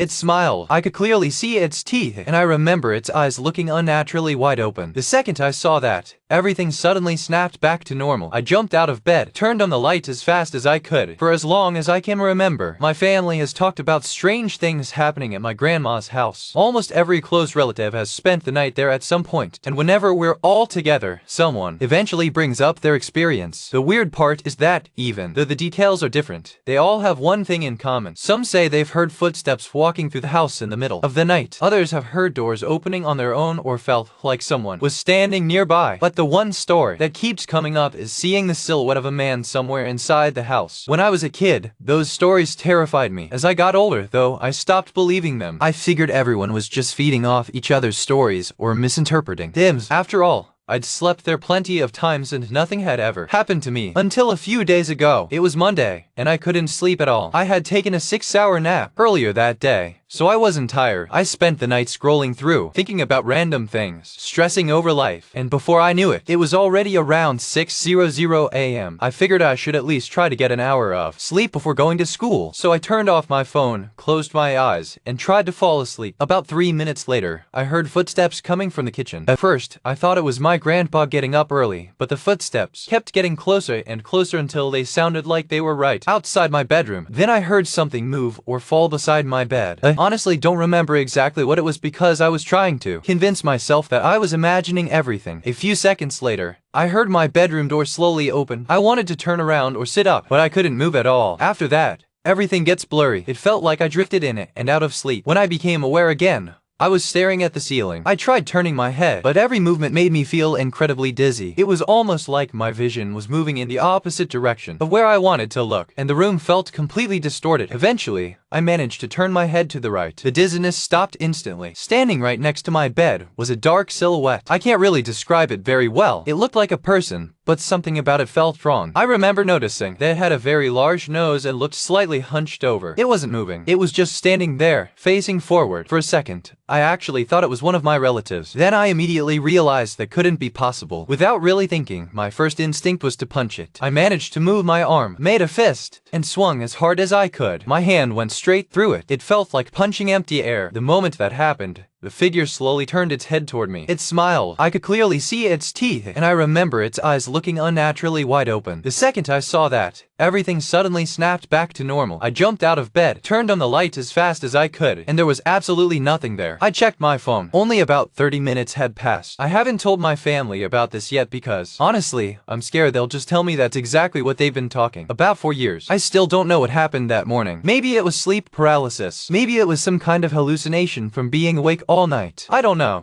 It smiled. I could clearly see its teeth, and I remember its eyes looking unnaturally wide open. The second I saw that, everything suddenly snapped back to normal. I jumped out of bed, turned on the light as fast as I could. For as long as I can remember, my family has talked about strange things happening at my grandma's house. Almost every close relative has spent the night there at some point, and whenever we're all together, someone eventually brings up their experience. The weird part is that, even though the details are different, they all have one thing in common. Some say they've heard footsteps walking through the house in the middle of the night. Others have heard doors opening on their own or felt like someone was standing nearby. But the one story that keeps coming up is seeing the silhouette of a man somewhere inside the house. When I was a kid, those stories terrified me. As I got older, though, I stopped believing them. I figured everyone was just feeding off each other's stories or misinterpreting them. After all, I'd slept there plenty of times and nothing had ever happened to me. Until a few days ago. It was Monday, and I couldn't sleep at all. I had taken a 6-hour nap earlier that day, so I wasn't tired. I spent the night scrolling through, thinking about random things, stressing over life, and before I knew it, it was already around 6:00 a.m. I figured I should at least try to get an hour of sleep before going to school, so I turned off my phone, closed my eyes, and tried to fall asleep. About 3 minutes later, I heard footsteps coming from the kitchen. At first, I thought it was my grandpa getting up early, but the footsteps kept getting closer and closer until they sounded like they were right outside my bedroom. Then I heard something move or fall beside my bed. I honestly don't remember exactly what it was because I was trying to convince myself that I was imagining everything. A few seconds later, I heard my bedroom door slowly open. I wanted to turn around or sit up, but I couldn't move at all. After that, everything gets blurry. It felt like I drifted in it and out of sleep. When I became aware again, I was staring at the ceiling. I tried turning my head, but every movement made me feel incredibly dizzy. It was almost like my vision was moving in the opposite direction of where I wanted to look, and the room felt completely distorted. Eventually, I managed to turn my head to the right. The dizziness stopped instantly. Standing right next to my bed was a dark silhouette. I can't really describe it very well. It looked like a person, but something about it felt wrong. I remember noticing that it had a very large nose and looked slightly hunched over. It wasn't moving. It was just standing there, facing forward. For a second, I actually thought it was one of my relatives. Then I immediately realized that couldn't be possible. Without really thinking, my first instinct was to punch it. I managed to move my arm, made a fist, and swung as hard as I could. My hand went straight through it. It felt like punching empty air. The moment that happened, the figure slowly turned its head toward me. It smiled. I could clearly see its teeth, and I remember its eyes looking unnaturally wide open. The second I saw that, everything suddenly snapped back to normal. I jumped out of bed, turned on the light as fast as I could, and there was absolutely nothing there. I checked my phone. Only about 30 minutes had passed. I haven't told my family about this yet because, honestly, I'm scared they'll just tell me that's exactly what they've been talking about for years. I still don't know what happened that morning. Maybe it was sleep paralysis. Maybe it was some kind of hallucination from being awake all night. I don't know.